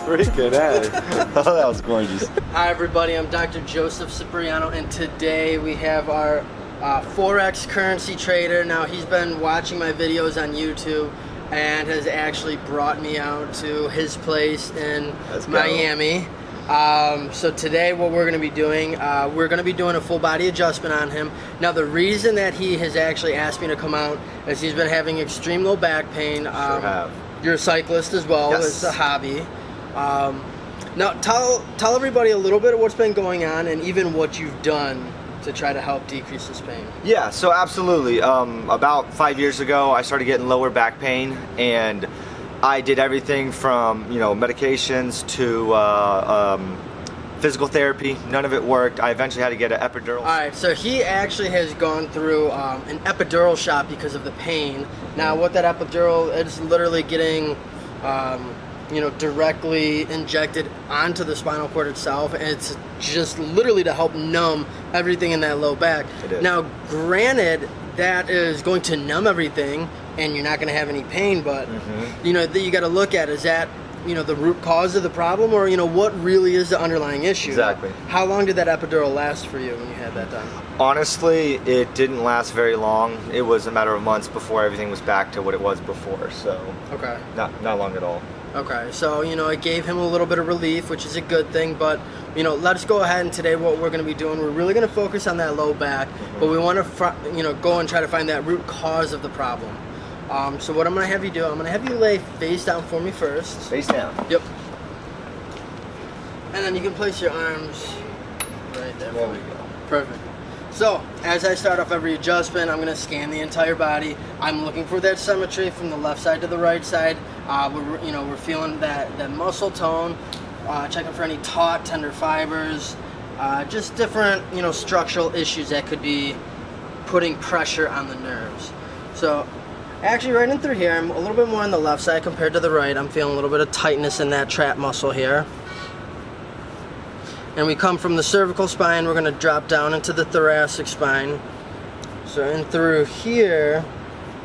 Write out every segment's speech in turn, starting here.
Freaking heck. Oh, that was gorgeous. Hi everybody, I'm Dr. Joseph Cipriano, and today we have our Forex currency trader. Now he's been watching my videos on YouTube and has actually brought me out to his place in Miami. So today what we're going to be doing, we're going to be doing a full body adjustment on him. Now the reason that he has actually asked me to come out is he's been having extreme low back pain. Sure have. You're a cyclist as well. Yes. It's a hobby. Now tell everybody a little bit of what's been going on and even what you've done to try to help decrease this pain. Yeah, so absolutely. About 5 years ago, I started getting lower back pain, and I did everything from medications to physical therapy. None of it worked. I eventually had to get an epidural. All right, so he actually has gone through an epidural shot because of the pain. Now, what that epidural is literally getting directly injected onto the spinal cord itself, and it's just literally to help numb everything in that low back. It is. Now, granted, that is going to numb everything, and you're not going to have any pain, but you got to look at, is that the root cause of the problem, or what really is the underlying issue? Exactly. How long did that epidural last for you when you had that done? Honestly, it didn't last very long. It was a matter of months before everything was back to what it was before. So okay, not long at all. Okay, so it gave him a little bit of relief, which is a good thing, but let's go ahead, and today what we're going to be doing, we're really going to focus on that low back, but we want to go and try to find that root cause of the problem. So what I'm going to have you do, I'm going to have you lay face down for me first. Face down. Yep. And then you can place your arms right there. There we go. Perfect. So, as I start off every adjustment, I'm going to scan the entire body. I'm looking for that symmetry from the left side to the right side. We're feeling that muscle tone, checking for any taut, tender fibers, just different, structural issues that could be putting pressure on the nerves. So, actually right in through here, I'm a little bit more on the left side compared to the right. I'm feeling a little bit of tightness in that trap muscle here. And we come from the cervical spine, we're going to drop down into the thoracic spine. So in through here,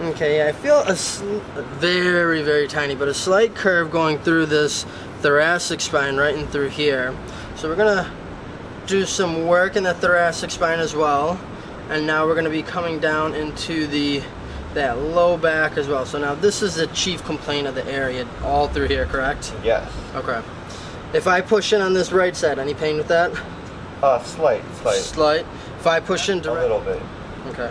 okay, I feel a very, very tiny, but a slight curve going through this thoracic spine right in through here. So we're going to do some work in the thoracic spine as well. And now we're going to be coming down into that low back as well. So now this is the chief complaint of the area all through here, correct? Yes. Okay. If I push in on this right side, any pain with that? Slight. Slight. If I push in A little bit. Okay.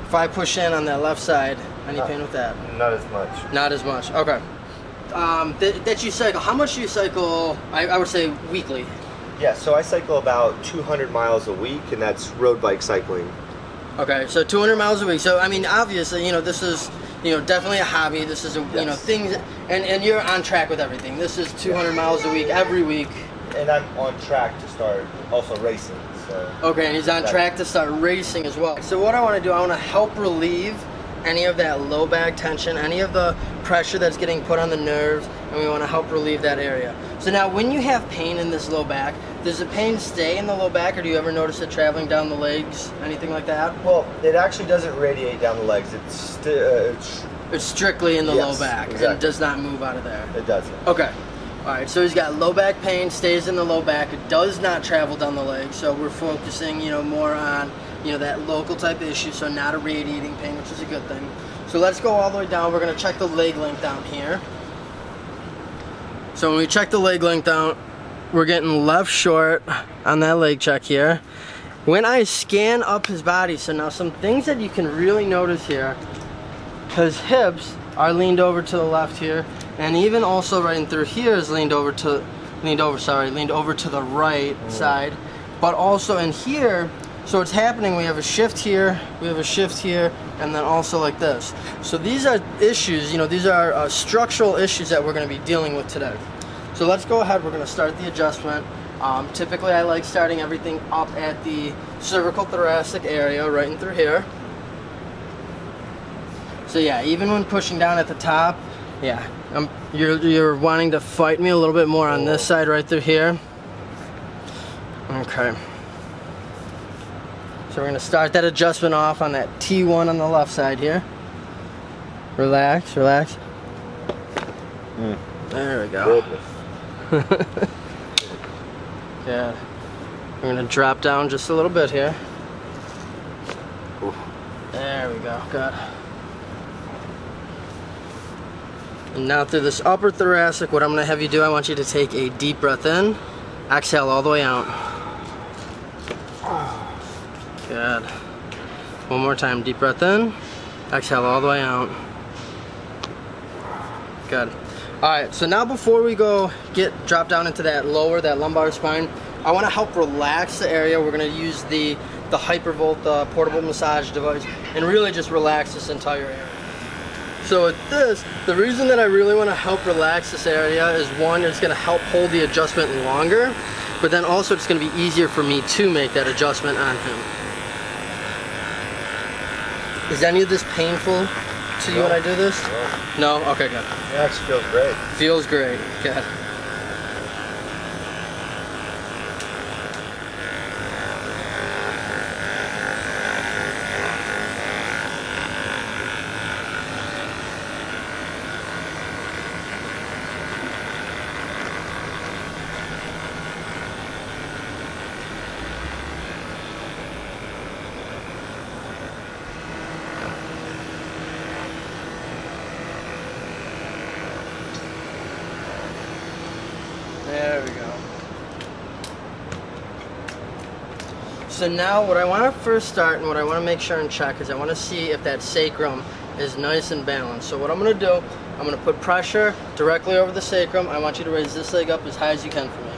If I push in on that left side, any pain with that? Not as much. Not as much. Okay. That you cycle. How much do you cycle? I would say weekly. Yeah, so I cycle about 200 miles a week, and that's road bike cycling. Okay, so 200 miles a week. So I mean, obviously, this is definitely a hobby. This is a things, and you're on track with everything. This is 200 miles a week every week. And I'm on track to start also racing. So okay, and he's on track to start racing as well. So what I want to do, I want to help relieve any of that low back tension, any of the pressure that's getting put on the nerves, and we want to help relieve that area. So now when you have pain in this low back, does the pain stay in the low back, or do you ever notice it traveling down the legs, anything like that? Well, it actually doesn't radiate down the legs. It's strictly in the low back, exactly. and does not move out of there. It doesn't. Okay. All right, so he's got low back pain, stays in the low back. It does not travel down the legs, so we're focusing, more on, that local type issue, so not a radiating pain, which is a good thing. So let's go all the way down. We're going to check the leg length down here. So when we check the leg length out, we're getting left short on that leg check here. When I scan up his body, so now some things that you can really notice here, his hips are leaned over to the left here, and even also right in through here is leaned over to the right side, but also in here. So what's happening, we have a shift here, and then also like this. So these are issues, these are structural issues that we're going to be dealing with today. So let's go ahead, we're going to start the adjustment. Typically I like starting everything up at the cervical thoracic area, right in through here. So yeah, even when pushing down at the top, yeah, you're wanting to fight me a little bit more on this side right through here. Okay. So we're gonna start that adjustment off on that T1 on the left side here. Relax, relax. There we go. Good. We're gonna drop down just a little bit here. There we go, good. And now through this upper thoracic, what I'm gonna have you do, I want you to take a deep breath in, exhale all the way out. Good. One more time, deep breath in, exhale all the way out. Good. Alright, so now before we drop down into that lumbar spine, I want to help relax the area. We're going to use the Hypervolt portable massage device and really just relax this entire area. So with this, the reason that I really want to help relax this area is one, it's going to help hold the adjustment longer, but then also it's going to be easier for me to make that adjustment on him. Is any of this painful to you when I do this? No? Okay, good. It actually feels great. Feels great. Good. There we go. So now what I want to first start and what I want to make sure and check is I want to see if that sacrum is nice and balanced. So what I'm going to do, I'm going to put pressure directly over the sacrum. I want you to raise this leg up as high as you can for me.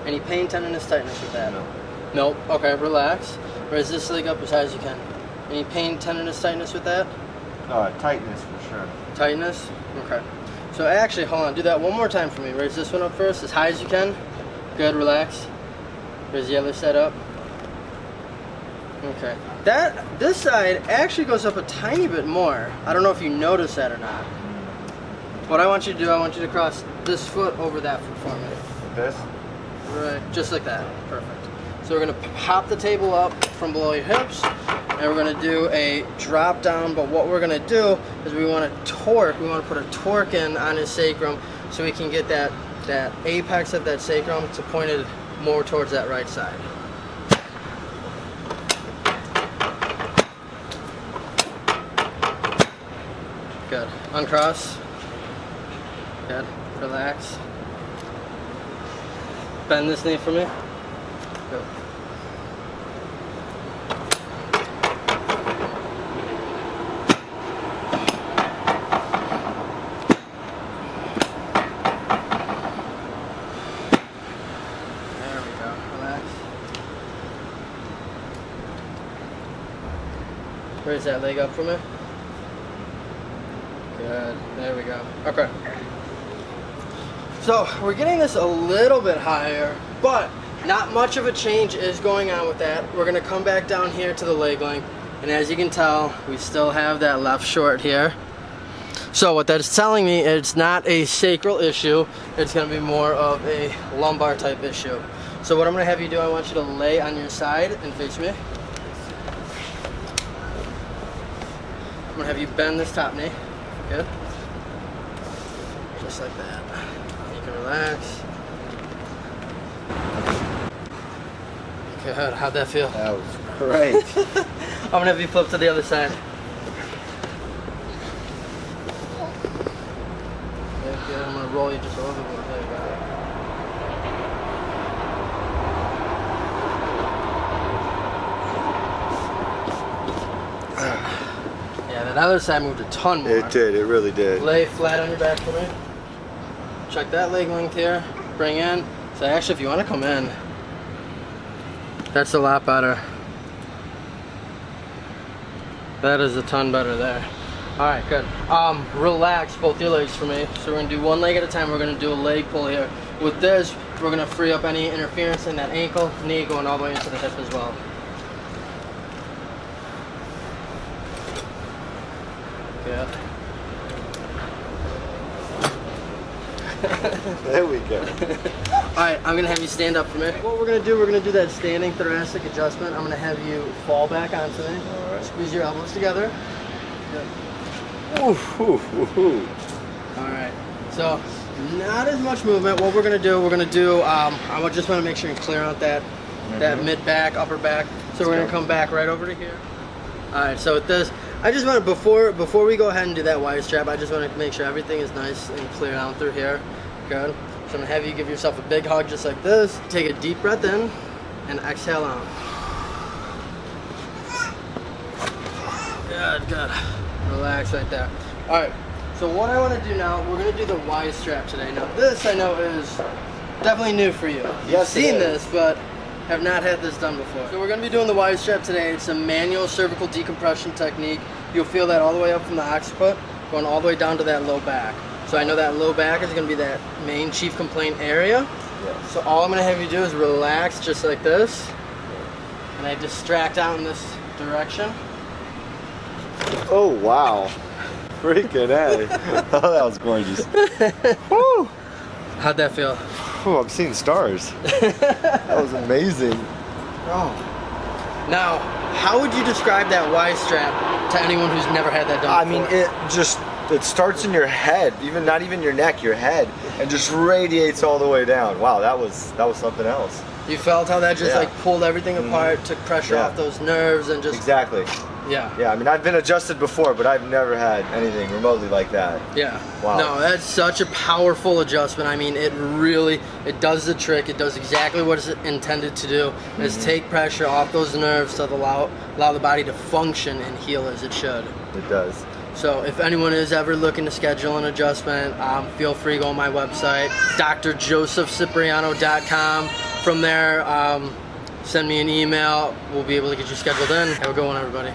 Any pain, tenderness, tightness with that? No. Nope. Okay, relax. Raise this leg up as high as you can. Any pain, tenderness, tightness with that? Tightness for sure. Tightness? Okay. So actually, hold on, do that one more time for me. Raise this one up first, as high as you can. Good, relax. Raise the other side up. Okay. This side actually goes up a tiny bit more. I don't know if you noticed that or not. What I want you to do, I want you to cross this foot over that foot for me. Like this? Right, just like that. Perfect. So we're gonna pop the table up from below your hips, and we're gonna do a drop down, but what we're gonna do is we wanna put a torque in on his sacrum so we can get that apex of that sacrum to pointed more towards that right side. Good. Uncross. Good. Relax. Bend this knee for me. Good. Raise that leg up for me. Good. There we go. Okay. So we're getting this a little bit higher, but not much of a change is going on with that. We're going to come back down here to the leg length, and as you can tell, we still have that left short here. So what that is telling me, it's not a sacral issue. It's going to be more of a lumbar type issue. So what I'm going to have you do, I want you to lay on your side and face me. I'm going to have you bend this top knee. Good. Just like that. You can relax. Good. How'd that feel? That was great. I'm going to have you flip to the other side. Good. I'm going to roll you just a little bit more. There you go. That other side moved a ton more. It did, it really did. Lay flat on your back for me. Check that leg length here. Bring in. So actually, if you want to come in, that's a lot better. That is a ton better there. Alright, good. Relax both your legs for me. So we're going to do one leg at a time. We're going to do a leg pull here. With this, we're going to free up any interference in that ankle, knee going all the way into the hip as well. Good. There we go. Alright, I'm gonna have you stand up for me. What we're gonna do that standing thoracic adjustment. I'm gonna have you fall back onto me. Alright. Squeeze your elbows together. Good. Alright, so not as much movement. What we're gonna do, I just wanna make sure you clear out that mid back, upper back. So we're gonna come back right over to here. Alright, so with this, I just want to, before we go ahead and do that Y-strap, I just want to make sure everything is nice and clear down through here. Good. So I'm going to have you give yourself a big hug just like this. Take a deep breath in and exhale out. Good, good. Relax right there. Alright, so what I want to do now, we're going to do the Y-strap today. Now this I know is definitely new for you. You've seen this, but have not had this done before. So we're going to be doing the Y-strap today. It's a manual cervical decompression technique. You'll feel that all the way up from the occiput, going all the way down to that low back. So I know that low back is going to be that main chief complaint area. Yes. So all I'm going to have you do is relax just like this. And I distract out in this direction. Oh, wow. Freaking A. Oh, that was gorgeous. Woo! How'd that feel? Oh, I'm seeing stars. That was amazing. Oh. Now, how would you describe that Y-strap to anyone who's never had that done before? I mean, it starts in your head, not even your neck, your head, and just radiates all the way down. Wow, that was something else. You felt how that just like pulled everything apart, took pressure off those nerves, and just exactly. Yeah. Yeah, I mean, I've been adjusted before, but I've never had anything remotely like that. Yeah. Wow. No, that's such a powerful adjustment. I mean, it does the trick. It does exactly what it's intended to do, is take pressure off those nerves to allow the body to function and heal as it should. It does. So if anyone is ever looking to schedule an adjustment, feel free to go on my website, drcipriano.com. From there, send me an email. We'll be able to get you scheduled in. Have a good one, everybody.